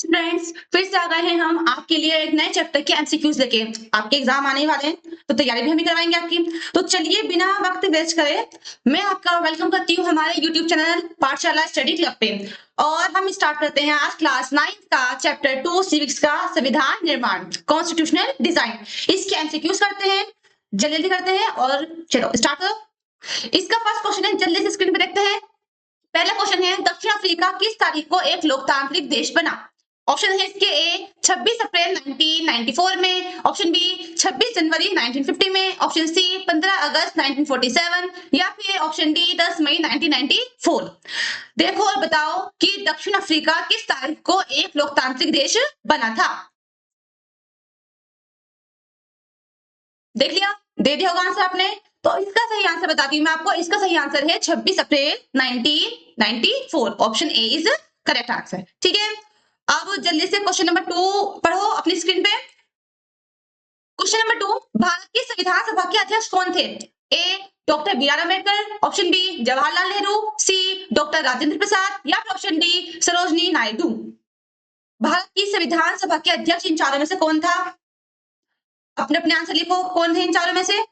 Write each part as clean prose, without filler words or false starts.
Friends, फिर से आ गए हैं हम आपके लिए एक नए चैप्टर के एमसीक्यूज लेके। आपके एग्जाम आने वाले हैं तो तैयारी भी हम ही करवाएंगे आपकी। तो चलिए बिना वक्त वेस्ट करे मैं आपका वेलकम करती हूँ हमारे यूट्यूब चैनल पाठशाला स्टडी क्लब पे। और हम स्टार्ट करते हैं आज क्लास 9 का चैप्टर 2 सिविक्स का संविधान निर्माण कॉन्स्टिट्यूशनल डिजाइन। इसके एमसीक्यूज करते हैं, जल्दी जल्दी करते हैं और चलो स्टार्ट करो। इसका फर्स्ट क्वेश्चन है, जल्दी से स्क्रीन पे देखते हैं। पहला क्वेश्चन है, दक्षिण अफ्रीका किस तारीख को एक लोकतांत्रिक देश बना? ऑप्शन है इसके ए 26 अप्रैल 1994 में, ऑप्शन बी 26 जनवरी 1950 में, ऑप्शन सी 15 अगस्त 1947 या फिर ऑप्शन डी 10 मई 1994। देखो और बताओ कि दक्षिण अफ्रीका किस तारीख को एक लोकतांत्रिक देश बना था। देख लिया, दे दिया होगा आंसर आपने। तो इसका सही आंसर बताती हूँ मैं आपको। इसका सही आंसर है 26 अप्रैल 1994। Option A is correct answer. ठीक है, अब जल्दी से क्वेश्चन नंबर 2 पढ़ो अपनी स्क्रीन पे। क्वेश्चन नंबर 2, भारत की संविधान सभा के अध्यक्ष कौन थे? A doctor B R Ambedkar, option B Jawaharlal Nehru, C doctor Rajendra Prasad या फिर ऑप्शन डी सरोजनी नायडू। भारत की संविधान सभा के अध्यक्ष इन चारों में से कौन था? अपने अपने आंसर लिखो, कौन थे इन चारों में से?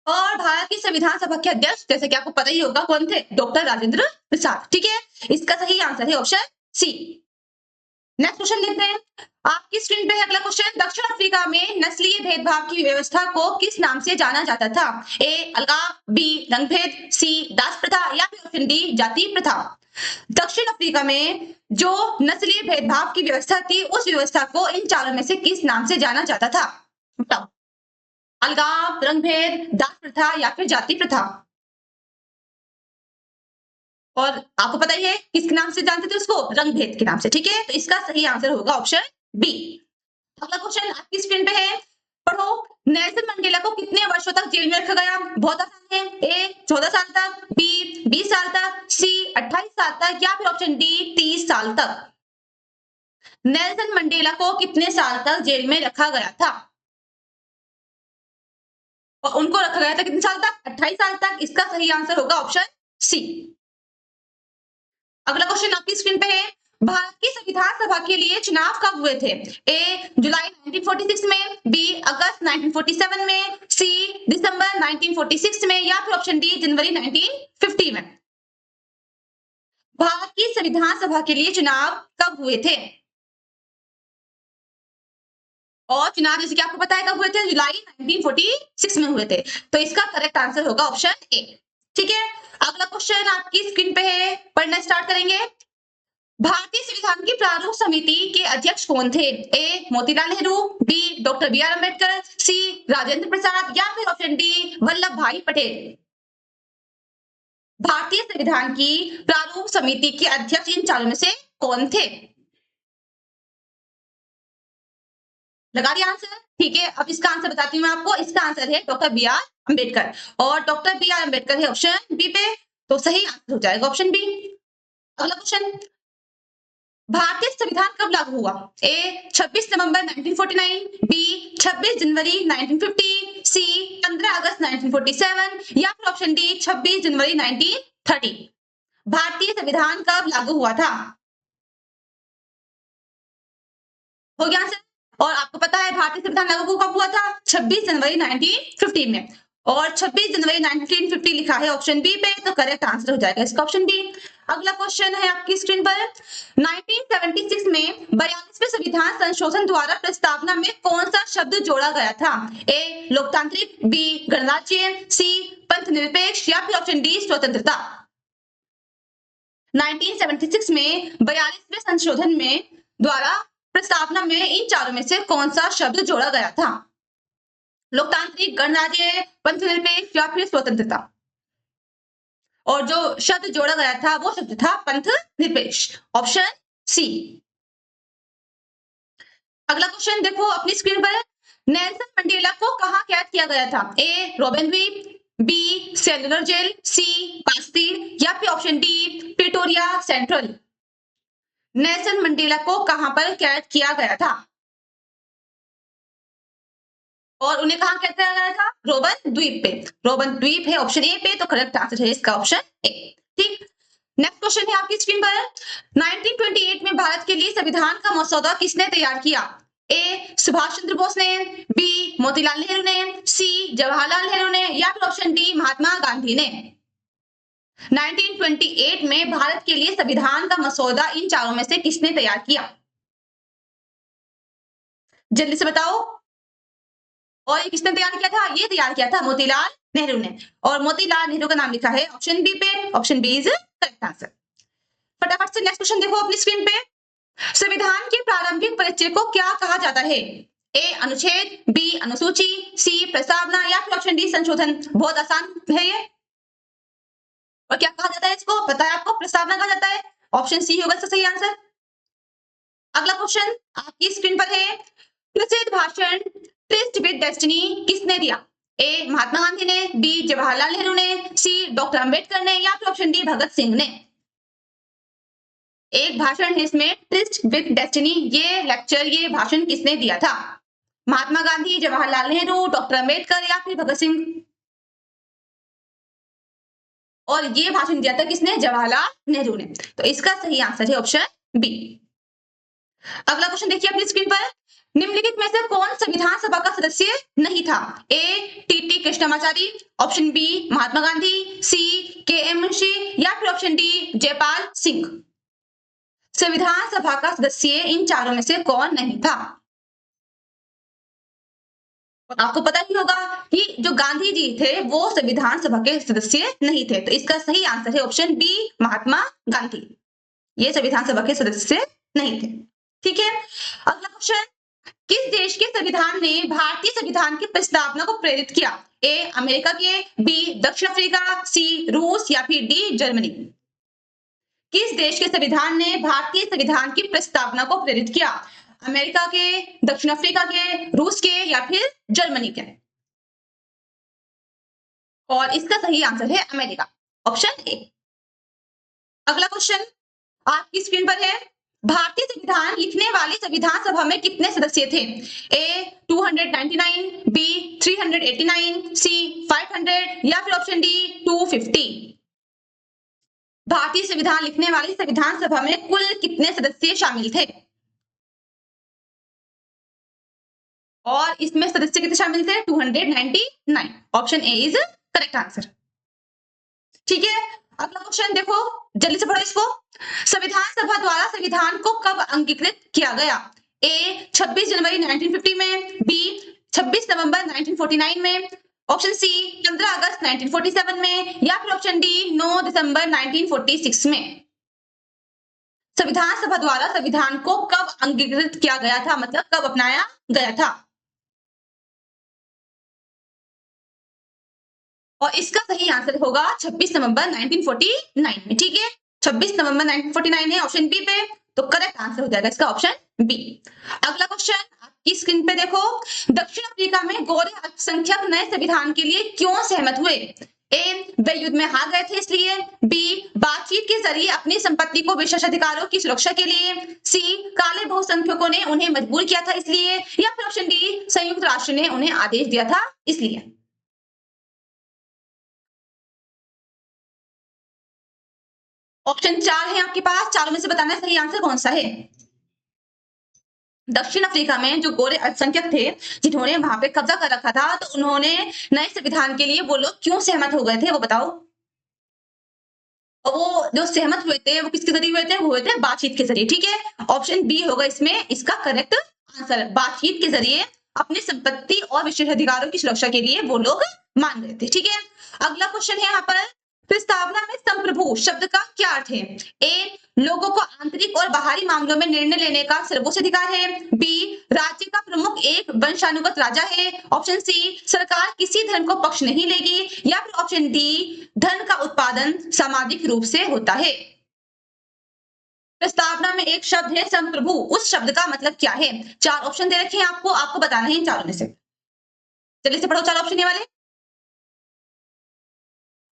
और भारत की संविधान सभा के अध्यक्ष जैसे कि आपको पता ही होगा कौन थे, डॉक्टर राजेंद्र प्रसाद। ठीक है, इसका सही आंसर है ऑप्शन सी। नेक्स्ट क्वेश्चन देखते हैं आपकी स्क्रीन पे है अगला क्वेश्चन। दक्षिण अफ्रीका में नस्लीय भेदभाव की व्यवस्था को किस नाम से जाना जाता था? ए अलगाव, बी रंगभेद, सी दास प्रथा या फिर ऑप्शन डी जाति प्रथा। दक्षिण अफ्रीका में जो नस्लीय भेदभाव की व्यवस्था थी उस व्यवस्था को इन चारों में से किस नाम से जाना जाता था? बताओ, अलगाव, रंगभेद, दास प्रथा या फिर जाति प्रथा। और आपको पता ही है किस नाम से जानते थे उसको? रंगभेद के नाम से। ठीक है, तो इसका सही आंसर होगा ऑप्शन बी। अगला क्वेश्चन आपकी स्क्रीन पे है, पढ़ो। नेल्सन मंडेला को कितने वर्षों तक जेल में रखा गया? बहुत आसान है। ए 14 साल तक, बी 20 साल तक, सी 28 साल तक या फिर ऑप्शन डी 30 साल तक। नेल्सन मंडेला को कितने साल तक जेल में रखा गया था? और उनको रखा गया था कितने साल तक? 28 साल तक। इसका सही आंसर होगा ऑप्शन सी। अगला क्वेश्चन आपकी स्क्रीन पे है, भारत की संविधान सभा के लिए चुनाव कब हुए थे? ए जुलाई 1946 में, बी अगस्त 1947 में, सी दिसंबर 1946 में या फिर ऑप्शन डी जनवरी 1950 में। भारत की संविधान सभा के लिए चुनाव कब हुए थे? और चुनाव जैसे कि आपको पता है कब हुए थे? जुलाई 1946 में हुए थे। तो इसका करेक्ट आंसर होगा ऑप्शन ए। ठीक है, अगला क्वेश्चन आपकी स्क्रीन पे है, पढ़ना स्टार्ट करेंगे। भारतीय संविधान की प्रारूप समिति के अध्यक्ष कौन थे? A Motilal Nehru, B doctor B R Ambedkar, C Rajendra Prasad या फिर ऑप्शन डी वल्लभ भाई पटेल। भारतीय संविधान की प्रारूप समिति के अध्यक्ष इन चारों में से कौन थे? लगा दिया आंसर? ठीक है, अब इसका आंसर बताती हूँ मैं आपको। इसका आंसर है डॉक्टर बी आर अम्बेडकर और डॉक्टर बी आर अम्बेडकर है ऑप्शन बी पे। तो सही आंसर हो जाएगा ऑप्शन बी। अगला क्वेश्चन, भारतीय संविधान कब लागू हुआ? ए 26 नवंबर 1949, बी 26 जनवरी 1950, सी 15 अगस्त 1947 या फिर ऑप्शन डी 26 जनवरी 1930। भारतीय संविधान कब लागू हुआ था? हो गया आंसर? और आपको पता है भारतीय संविधान लागू कब हुआ था? 26 जनवरी 1950 में। और 26 जनवरी 1950 लिखा है ऑप्शन बी पे, तो करेक्ट आंसर हो जाएगा इसका ऑप्शन बी। अगला क्वेश्चन है आपकी स्क्रीन पर, 1976 में 42वें संविधान संशोधन द्वारा प्रस्तावना में कौन सा शब्द जोड़ा गया था? ए लोकतांत्रिक, बी गणराज्य, सी पंथ निरपेक्ष या फिर ऑप्शन डी स्वतंत्रता। 1976 में 42वें संशोधन में द्वारा प्रस्तावना में इन चारों में से कौन सा शब्द जोड़ा गया था? लोकतांत्रिक, गणराज्य, पंथ निरपेक्ष या फिर स्वतंत्रता। और जो शब्द जोड़ा गया था वो शब्द था पंथ निरपेक्ष, ऑप्शन सी। अगला क्वेश्चन देखो अपनी स्क्रीन पर, नेल्सन मंडेला को कहां कैद किया गया था? ए रोबेन द्वीप, बी सेलुलर जेल, सी बास्तील या फिर option D Pretoria central. Nelson Mandela को कहां पर कैद किया गया था और उन्हें कहां कैद किया गया था? रोबन द्वीप पे। रोबन द्वीप है ऑप्शन ए पे, तो करेक्ट आंसर है इसका ऑप्शन ए। ठीक, नेक्स्ट क्वेश्चन है आपकी स्क्रीन पर, 1928 में भारत के लिए संविधान का मसौदा किसने तैयार किया? ए सुभाष चंद्र बोस ने, बी मोतीलाल नेहरू ने, सी जवाहरलाल नेहरू ने, या फिर ऑप्शन डी महात्मा गांधी ने। 1928 में भारत के लिए संविधान का मसौदा इन चारों में से किसने तैयार किया? जल्दी से बताओ। और ये किसने तैयार किया था? ये तैयार किया था मोतीलाल नेहरू ने, और मोतीलाल नेहरू का नाम लिखा है ऑप्शन बी पे। Option B is correct answer. फटाफट से नेक्स्ट क्वेश्चन देखो अपनी स्क्रीन पे, संविधान के प्रारंभिक परिचय को क्या कहा जाता है? ए अनुच्छेद, बी अनुसूची, सी प्रस्तावना, या फिर ऑप्शन डी संशोधन। बहुत आसान है ये। और क्या कहा जाता है इसको? पता है आपको? प्रस्तावना कहा जाता है। ऑप्शन सी होगा इसका सही आंसर। अगला क्वेश्चन आपकी स्क्रीन पर है, प्रसिद्ध भाषण ट्रिस्ट विद डेस्टिनी किसने दिया? ए महात्मा गांधी ने, बी जवाहरलाल नेहरू ने, सी डॉक्टर अंबेडकर ने, या फिर ऑप्शन डी भगत सिंह ने। एक भाषण है इसमें, ट्रिस्ट विद डेस्टिनी, ये लेक्चर, ये भाषण किसने दिया था? महात्मा गांधी, जवाहरलाल नेहरू, डॉक्टर अंबेडकर, या फिर भगत सिंह। और ये भाषण दिया था किसने? जवाहरलाल नेहरू ने। तो इसका सही आंसर है ऑप्शन बी। अगला क्वेश्चन देखिए अपनी स्क्रीन पर, निम्नलिखित में से कौन संविधान सभा का सदस्य नहीं था? A T Krishnamachari, option B Mahatma Gandhi, C K M Munshi, या फिर ऑप्शन डी जयपाल सिंह। संविधान सभा का सदस्य इन चारों में से कौन नहीं था? आपको पता ही होगा कि जो गांधी जी थे वो संविधान सभा के सदस्य नहीं थे। तो इसका सही आंसर है ऑप्शन बी महात्मा गांधी, ये संविधान सभा के सदस्य नहीं थे। ठीक है। अगला क्वेश्चन, किस देश के संविधान ने भारतीय संविधान की प्रस्तावना को प्रेरित किया? ए अमेरिका के, बी दक्षिण अफ्रीका, सी रूस, या फिर डी जर्मनी। किस देश के संविधान ने भारतीय संविधान की प्रस्तावना को प्रेरित किया? अमेरिका के, दक्षिण अफ्रीका के, रूस के, या फिर जर्मनी के। और इसका सही आंसर है अमेरिका, ऑप्शन ए। अगला क्वेश्चन आपकी स्क्रीन पर है, भारतीय संविधान लिखने वाली संविधान सभा में कितने सदस्य थे? ए 299, बी 389, सी 500, या फिर ऑप्शन डी 250। भारतीय संविधान लिखने वाली संविधान सभा में कुल कितने सदस्य शामिल थे? और इसमें सदस्य कितने शामिल थे? 299। Option A is correct answer. ठीक है। अगला क्वेश्चन देखो, जल्दी से पढ़ो इसको। संविधान सभा द्वारा संविधान को कब अंगीकृत किया गया? ए 26 जनवरी 1950 में, बी 26 नवंबर 1949 में, ऑप्शन सी 15 अगस्त 1947 में, या फिर ऑप्शन डी 9 दिसंबर 1946 में। संविधान सभा द्वारा संविधान को कब अंगीकृत किया गया था, मतलब कब अपनाया गया था? और इसका सही आंसर होगा 26 नवंबर 1949 में। ठीक है, 26 नवंबर 1949 है ऑप्शन बी पे, तो करेक्ट आंसर हो जाएगा इसका ऑप्शन बी। अगला क्वेश्चन आपकी स्क्रीन पे देखो, दक्षिण अफ्रीका में गोरे अल्पसंख्यक नए संविधान के लिए क्यों सहमत हुए? ए वे युद्ध में हार गए थे इसलिए, बी बातचीत के जरिए अपनी संपत्ति को विशेषाधिकारों की सुरक्षा के लिए, सी काले बहुसंख्यकों ने उन्हें मजबूर किया था इसलिए, या फिर ऑप्शन डी संयुक्त राष्ट्र ने उन्हें आदेश दिया था इसलिए। ऑप्शन 4 है आपके पास, चारों में से बताना है सही आंसर कौन सा है। दक्षिण अफ्रीका में जो गोरे अल्पसंख्यक थे जिन्होंने वहां पे कब्जा कर रखा था, तो उन्होंने नए संविधान के लिए वो लोग क्यों सहमत हो गए थे वो बताओ। और वो जो सहमत हुए थे वो किसके जरिए हुए थे? वो हुए थे बातचीत के जरिए। ठीक है, ऑप्शन बी होगा इसमें इसका करेक्ट आंसर। बातचीत के जरिए अपनी संपत्ति और विशेषाधिकारों की सुरक्षा के लिए वो लोग मान गए थे। ठीक है। अगला क्वेश्चन है यहाँ पर, प्रस्तावना में संप्रभु शब्द का क्या अर्थ है? ए लोगों को आंतरिक और बाहरी मामलों में निर्णय लेने का सर्वोच्च अधिकार है, बी राज्य का प्रमुख एक वंशानुगत राजा है, ऑप्शन सी सरकार किसी धर्म को पक्ष नहीं लेगी, या फिर ऑप्शन डी धन का उत्पादन सामाजिक रूप से होता है। प्रस्तावना में एक शब्द है संप्रभु, उस शब्द का मतलब क्या है? 4 ऑप्शन दे रखे हैं आपको बताना है इन चारों में से। चलिए से पढ़ो 4 ऑप्शन ये वाले।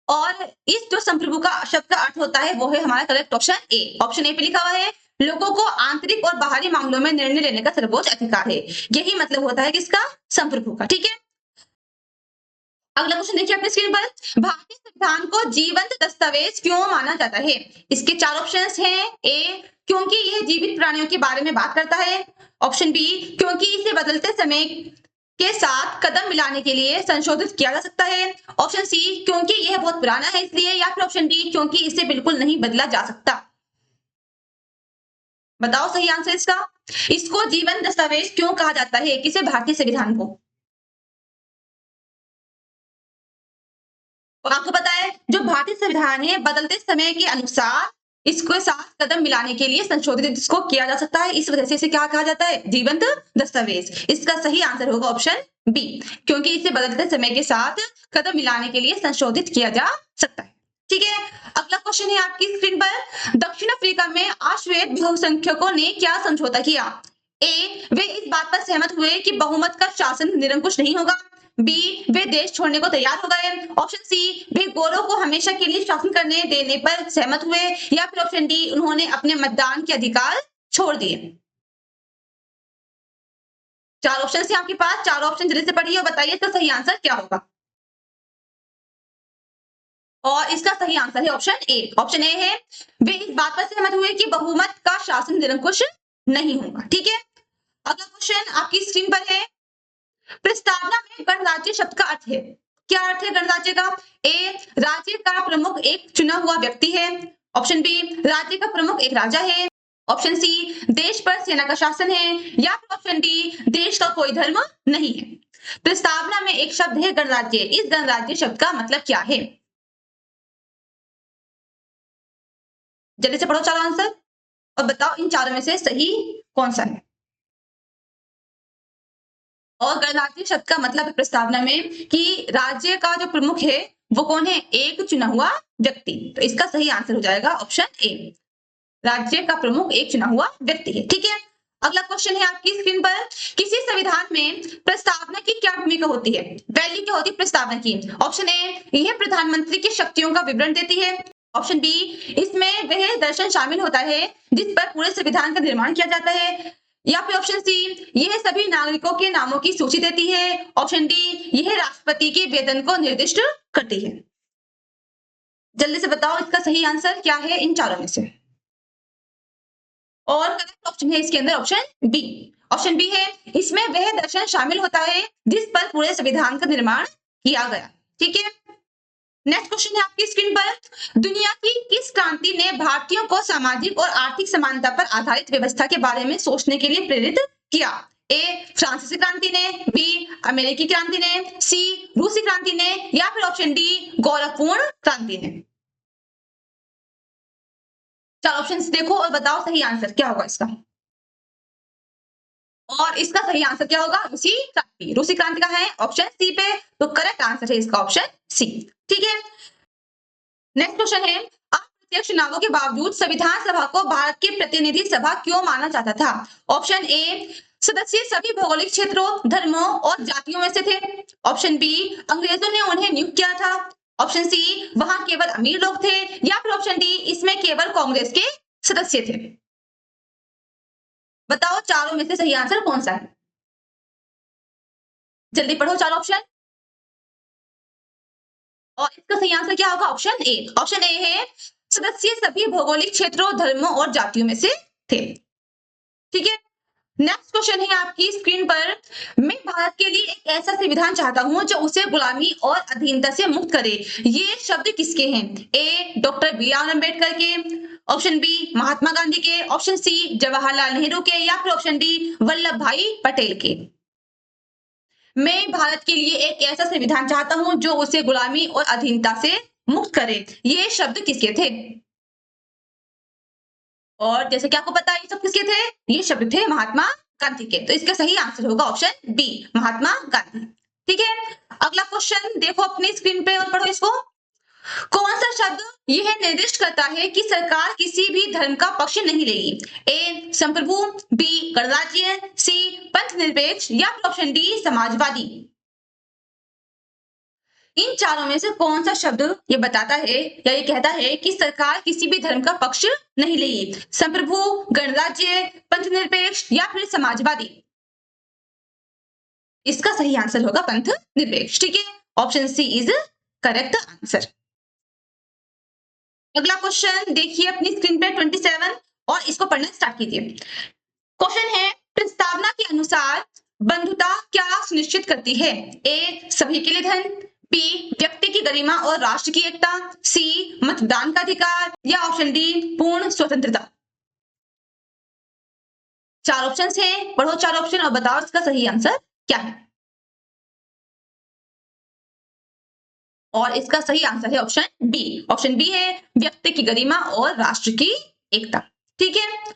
और इस जो संप्रभु का शब्द का अर्थ होता है वो है हमारा correct option A. Option A पे लिखा हुआ है लोगों को आंतरिक और बाहरी मामलों में निर्णय लेने का सर्वोच्च अधिकार है, यही मतलब होता है किसका? संप्रभु का। ठीक है। अगला क्वेश्चन देखिए अपने स्क्रीन पर, भारतीय संविधान को जीवंत दस्तावेज क्यों माना जाता है? इसके चार ऑप्शंस हैं। ए, क्योंकि यह जीवित प्राणियों के बारे में बात करता है। ऑप्शन बी, क्योंकि इसे बदलते समय के साथ कदम मिलाने के लिए संशोधित किया जा सकता है। ऑप्शन सी, क्योंकि यह बहुत पुराना है इसलिए, या फिर ऑप्शन डी, क्योंकि इसे बिल्कुल नहीं बदला जा सकता। बताओ सही आंसर इसका। इसको जीवन दस्तावेज क्यों कहा जाता है, किसे? भारतीय संविधान को। और आपको पता है जो भारतीय संविधान है बदलते समय के अनुसार इसको साथ कदम मिलाने के लिए संशोधित इसको किया जा सकता है, इस वजह से इसे क्या कहा जाता है? जीवंत दस्तावेज। इसका सही आंसर होगा ऑप्शन बी, क्योंकि इसे बदलते समय के साथ कदम मिलाने के लिए संशोधित किया जा सकता है। ठीक है, अगला क्वेश्चन है आपकी स्क्रीन पर, दक्षिण अफ्रीका में अश्वेत बहुसंख्यकों ने क्या समझौता किया? ए, वे इस बात पर सहमत हुए कि बहुमत का शासन निरंकुश नहीं होगा। बी, वे देश छोड़ने को तैयार हो गए। ऑप्शन सी, वे गोरों को हमेशा के लिए शासन करने देने पर सहमत हुए। या फिर ऑप्शन डी, उन्होंने अपने मतदान के अधिकार छोड़ दिए। चार ऑप्शन है आपके पास, चार ऑप्शन जल्दी से पढ़िए और बताइए तो सही आंसर क्या होगा। और इसका सही आंसर है ऑप्शन ए। ऑप्शन ए है, वे इस बात पर सहमत हुए कि बहुमत का शासन निरंकुश नहीं होगा। ठीक है, अगला क्वेश्चन आपकी स्क्रीन पर है, प्रस्तावना में गणराज्य शब्द का अर्थ है। क्या अर्थ है गणराज्य का? ए, राज्य का प्रमुख एक चुना हुआ व्यक्ति है। ऑप्शन बी, राज्य का प्रमुख एक राजा है। ऑप्शन सी, देश पर सेना का शासन है। या फिर ऑप्शन डी, देश का कोई धर्म नहीं है। प्रस्तावना में एक शब्द है गणराज्य, इस गणराज्य शब्द का मतलब क्या है? जल्दी से पढ़ो चारों आंसर और बताओ इन चारों में से सही कौन सा है। और गणराज्य शब्द का मतलब है प्रस्तावना में कि राज्य का जो प्रमुख है वो कौन है? एक चुना हुआ व्यक्ति। तो इसका सही आंसर हो जाएगा ऑप्शन ए, राज्य का प्रमुख एक चुना हुआ व्यक्ति है। ठीक है, अगला क्वेश्चन है आपकी स्क्रीन पर, किसी संविधान में प्रस्तावना की क्या भूमिका होती है? वैल्यू क्या होती है प्रस्तावना की? ऑप्शन ए, यह प्रधानमंत्री की शक्तियों का विवरण देती है। ऑप्शन बी, इसमें वह दर्शन शामिल होता है जिस पर पूरे संविधान का निर्माण किया जाता है। या फिर ऑप्शन सी, यह सभी नागरिकों के नामों की सूची देती है। ऑप्शन डी, यह राष्ट्रपति के वेतन को निर्दिष्ट करती है। जल्दी से बताओ इसका सही आंसर क्या है इन चारों में से। और करेक्ट ऑप्शन है इसके अंदर ऑप्शन बी। ऑप्शन बी है, इसमें वह दर्शन शामिल होता है जिस पर पूरे संविधान का निर्माण किया गया। ठीक है, नेक्स्ट क्वेश्चन है आपकी स्क्रीन पर, दुनिया की किस क्रांति ने भारतीयों को सामाजिक और आर्थिक समानता पर आधारित व्यवस्था के बारे में सोचने के लिए प्रेरित किया? ए, फ्रांसीसी क्रांति ने। बी, अमेरिकी क्रांति ने। सी, रूसी क्रांति ने। या फिर ऑप्शन डी, गोरखपूर्ण क्रांति ने। चार ऑप्शंस देखो और बताओ सही आंसर क्या होगा इसका। और इसका सही आंसर क्या होगा? रूसी क्रांति। रूसी क्रांति का है ऑप्शन सी पे, तो करेक्ट आंसर है इसका ऑप्शन सी। ठीक है, नेक्स्ट क्वेश्चन है, अप्रत्यक्ष चुनावों के बावजूद संविधान सभा को भारत की प्रतिनिधि सभा क्यों माना जाता था? ऑप्शन ए, सदस्य सभी भौगोलिक क्षेत्रों, धर्मों और जातियों में से थे। ऑप्शन बी, अंग्रेजों ने उन्हें नियुक्त किया था। ऑप्शन सी, वहां केवल अमीर लोग थे। या फिर ऑप्शन डी, इसमें केवल कांग्रेस के सदस्य थे। बताओ चारों में से सही आंसर कौन सा है। जल्दी पढ़ो चार ऑप्शन। और इसका सही आंसर क्या होगा? Option A. ऑप्शन ए है, सदस्य सभी भौगोलिक क्षेत्रों, धर्मों और जातियों में से थे। ठीक है, नेक्स्ट क्वेश्चन है आपकी स्क्रीन पर, मैं भारत के लिए एक ऐसा संविधान चाहता हूं जो उसे गुलामी और अधीनता से मुक्त करे। ये शब्द किसके हैं? A, doctor B R Ambedkar के। ऑप्शन बी, महात्मा गांधी के। ऑप्शन सी, जवाहरलाल नेहरू के। या फिर ऑप्शन डी, वल्लभ भाई पटेल के। मैं भारत के लिए एक ऐसा संविधान चाहता हूं जो उसे गुलामी और अधीनता से मुक्त करे। ये शब्द किसके थे? और जैसे कि आपको पता है ये सब किसके थे? ये शब्द थे महात्मा गांधी के। तो इसका सही आंसर होगा ऑप्शन बी, महात्मा गांधी। ठीक है, अगला क्वेश्चन देखो अपनी स्क्रीन पे और पढ़ो इसको। कौन सा शब्द यह निर्दिष्ट करता है कि सरकार किसी भी धर्म का पक्ष नहीं लेगी? ए, संप्रभु। बी, गणराज्य। सी, पंथ निरपेक्ष। या फिर ऑप्शन डी, समाजवादी। इन चारों में से कौन सा शब्द ये बताता है या ये कहता है कि सरकार किसी भी धर्म का पक्ष नहीं लेगी? संप्रभु, गणराज्य, पंथ निरपेक्ष या फिर समाजवादी। इसका सही आंसर होगा पंथ निरपेक्ष। ठीक है, option C is correct answer. अगला क्वेश्चन देखिए अपनी स्क्रीन पे 27 और इसको पढ़ना स्टार्ट कीजिए। क्वेश्चन है, प्रस्तावना के अनुसार बंधुता क्या सुनिश्चित करती है? ए सभी के लिए धन, बी व्यक्ति की गरिमा और राष्ट्र की एकता, सी मतदान का अधिकार, या ऑप्शन डी पूर्ण स्वतंत्रता। चार ऑप्शन है, पढ़ो चार ऑप्शन और बताओ इसका सही आंसर क्या है। और इसका सही आंसर है ऑप्शन बी। ऑप्शन बी है व्यक्ति की गरिमा और राष्ट्र की एकता। ठीक है,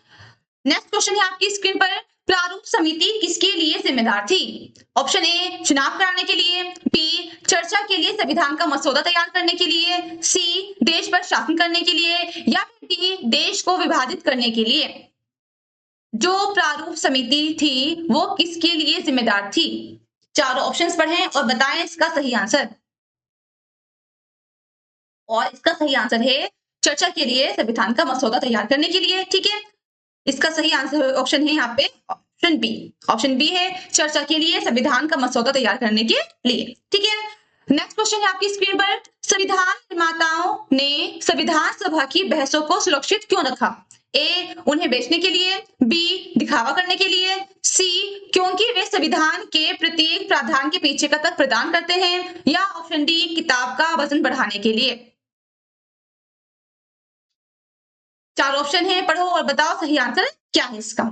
नेक्स्ट क्वेश्चन है आपकी स्क्रीन पर, प्रारूप समिति किसके लिए जिम्मेदार थी? ऑप्शन ए चुनाव कराने के लिए, बी चर्चा के लिए संविधान का मसौदा तैयार करने के लिए, सी देश पर शासन करने के लिए, या फिर डी देश को विभाजित करने के लिए। जो प्रारूप समिति थी वो किसके लिए जिम्मेदार थी? चारों ऑप्शंस पढ़ें और बताएं इसका सही आंसर। और इसका सही आंसर है चर्चा के लिए संविधान का मसौदा तैयार करने के लिए। ठीक है, इसका सही आंसर ऑप्शन है यहाँ पे ऑप्शन बी। ऑप्शन बी है चर्चा के लिए संविधान का मसौदा तैयार करने के लिए। ठीक है, नेक्स्ट क्वेश्चन है आपकी स्क्रीन पर, संविधान निर्माताओं ने संविधान सभा की बहसों को सुरक्षित क्यों रखा? ए उन्हें बेचने के लिए, बी दिखावा करने के लिए, सी क्योंकि वे संविधान के प्रत्येक प्रावधान के पीछे का तर्क प्रदान करते हैं, या ऑप्शन डी किताब का वजन बढ़ाने के लिए। चार ऑप्शन है, पढ़ो और बताओ सही आंसर क्या है इसका।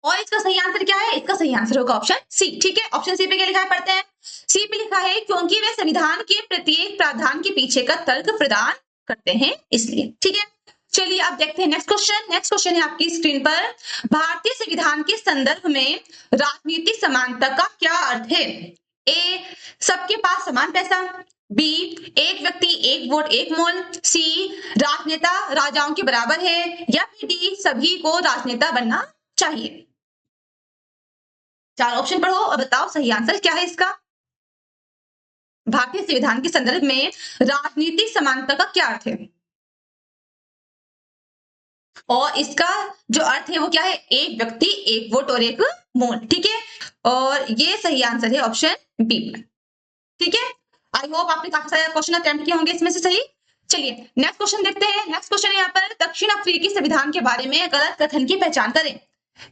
और इसका सही आंसर क्या है? इसका सही आंसर होगा ऑप्शन सी। ठीक है, ऑप्शन सी पे क्या लिखा है पढ़ते हैं। सी पे लिखा है क्योंकि वे संविधान के प्रत्येक प्रावधान के पीछे का तर्क प्रदान करते हैं इसलिए। ठीक है, चलिए अब देखते हैं नेक्स्ट क्वेश्चन। नेक्स्ट क्वेश्चन है आपकी स्क्रीन पर, भारतीय संविधान के संदर्भ में राजनीतिक समानता का क्या अर्थ है? ए सबके पास समान पैसा, बी एक व्यक्ति एक वोट एक मोल, सी राजनेता राजाओं के बराबर है, या फिर डी सभी को राजनेता बनना चाहिए। चार ऑप्शन पढ़ो और बताओ सही आंसर क्या है इसका। भारतीय संविधान के संदर्भ में राजनीतिक समानता का क्या अर्थ है? और इसका जो अर्थ है वो क्या है? एक व्यक्ति एक वोट और एक मोल। ठीक है, और ये सही आंसर है ऑप्शन बी। ठीक है, आई होप आपने काफी सारे क्वेश्चन अटेम्प्ट किए होंगे इसमें से सही। चलिए नेक्स्ट क्वेश्चन देखते हैं। नेक्स्ट क्वेश्चन है यहाँ पर, दक्षिण अफ्रीकी संविधान के बारे में गलत कथन की पहचान करें।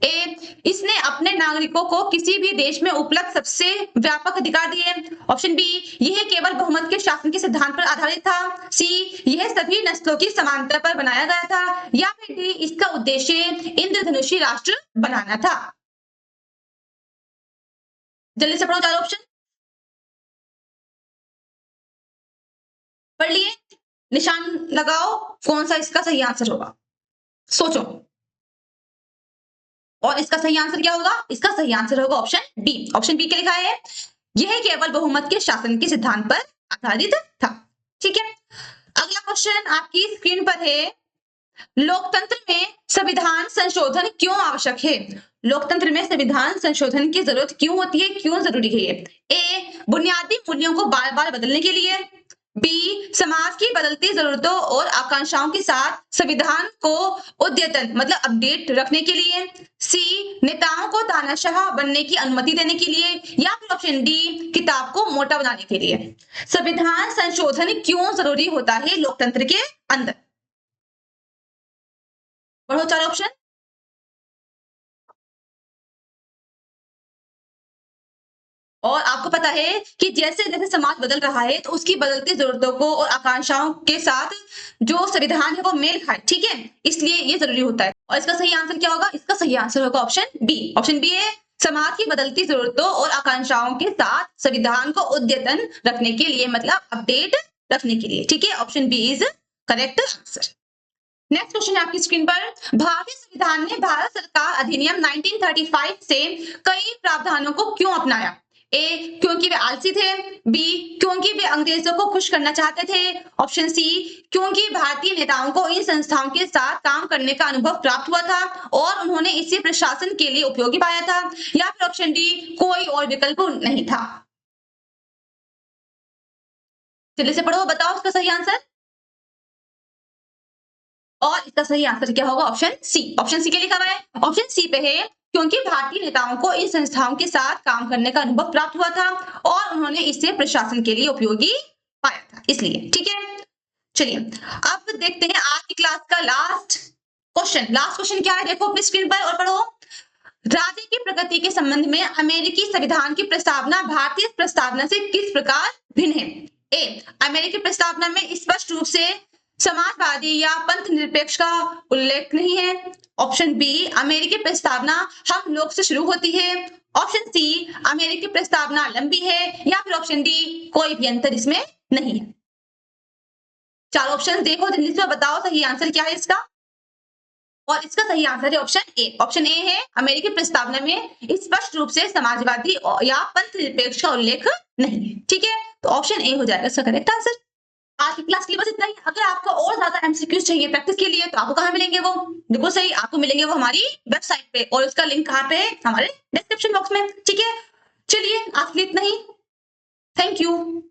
ए इसने अपने नागरिकों को किसी भी देश में उपलब्ध सबसे व्यापक अधिकार दिए। ऑप्शन बी यह केवल बहुमत के शासन के सिद्धांत पर आधारित था। सी यह सभी नस्लों की समानता पर बनाया गया था, या फिर डी इसका उद्देश्य इंद्रधनुषी राष्ट्र बनाना था। जल्दी से पढ़ो चार ऑप्शन। पढ़ लिए, निशान लगाओ कौन सा इसका सही आंसर होगा, सोचो। और इसका सही आंसर क्या होगा? इसका सही आंसर होगा ऑप्शन डी। ऑप्शन बी के लिखा है यह केवल बहुमत के शासन के सिद्धांत पर आधारित था। ठीक है, अगला क्वेश्चन आपकी स्क्रीन पर है, लोकतंत्र में संविधान संशोधन क्यों आवश्यक है? लोकतंत्र में संविधान संशोधन की जरूरत क्यों होती है, क्यों जरूरी है? ए बुनियादी मूल्यों को बार बार बदलने के लिए, बी समाज की बदलती जरूरतों और आकांक्षाओं के साथ संविधान को अद्यतन मतलब अपडेट रखने के लिए, सी नेताओं को तानाशाह बनने की अनुमति देने के लिए, या फिर ऑप्शन डी किताब को मोटा बनाने के लिए। संविधान संशोधन क्यों जरूरी होता है लोकतंत्र के अंदर? पढ़ो चार ऑप्शन। और आपको पता है कि जैसे जैसे समाज बदल रहा है तो उसकी बदलती जरूरतों को और आकांक्षाओं के साथ जो संविधान है वो मेल खाए। ठीक है, इसलिए ये जरूरी होता है। और इसका सही आंसर क्या होगा? इसका सही आंसर होगा ऑप्शन बी। ऑप्शन बी है समाज की बदलती जरूरतों और आकांक्षाओं के साथ संविधान को अद्यतन रखने के लिए मतलब अपडेट रखने के लिए। ठीक है, option B is correct answer. Next question है आपकी स्क्रीन पर, भारतीय संविधान ने भारत सरकार अधिनियम 1935 से कई प्रावधानों को क्यों अपनाया? ए क्योंकि वे आलसी थे, बी क्योंकि वे अंग्रेजों को खुश करना चाहते थे, ऑप्शन सी क्योंकि भारतीय नेताओं को इन संस्थाओं के साथ काम करने का अनुभव प्राप्त हुआ था और उन्होंने इसे प्रशासन के लिए उपयोगी पाया था, या फिर ऑप्शन डी कोई और विकल्प नहीं था। जल्दी से पढ़ो, बताओ इसका सही आंसर। और इसका सही आंसर क्या होगा? Option C. ऑप्शन सी के लिखा हुआ है, ऑप्शन सी पे है क्योंकि भारतीय नेताओं को इन संस्थाओं के साथ काम करने का अनुभव प्राप्त हुआ था और उन्होंने इसे प्रशासन के लिए उपयोगी पाया था, इसलिए। ठीक है, चलिए अब देखते हैं आज की क्लास का लास्ट क्वेश्चन क्या है, देखो अपनी स्क्रीन पर और पढ़ो। राज्य की प्रगति के संबंध में अमेरिकी संविधान की प्रस्तावना भारतीय प्रस्तावना से किस प्रकार भिन्न है? ए, अमेरिकी प्रस्तावना में स्पष्ट रूप से समाजवादी या पंथ निरपेक्ष का उल्लेख नहीं है। ऑप्शन बी, अमेरिकी प्रस्तावना हम लोग से शुरू होती है। ऑप्शन सी, अमेरिकी प्रस्तावना लंबी है। या फिर ऑप्शन डी, कोई भी अंतर इसमें नहीं है। चार ऑप्शन देखो, जल्दी से बताओ सही आंसर क्या है इसका। और इसका सही आंसर है ऑप्शन ए। ऑप्शन ए है, अमेरिकी प्रस्तावना में स्पष्ट रूप से समाजवादी या पंथ निरपेक्ष का उल्लेख नहीं है। ठीक है, तो ऑप्शन ए हो जाएगा इसका करेक्ट आंसर। आज की क्लास के लिए बस इतना ही। अगर आपको और ज्यादा एमसीक्यूज चाहिए प्रैक्टिस के लिए तो आपको कहाँ मिलेंगे वो, देखो सही, आपको मिलेंगे वो हमारी वेबसाइट पे, और उसका लिंक कहाँ पे है, हमारे डिस्क्रिप्शन बॉक्स में। ठीक है, चलिए आज के लिए इतना ही। Thank you.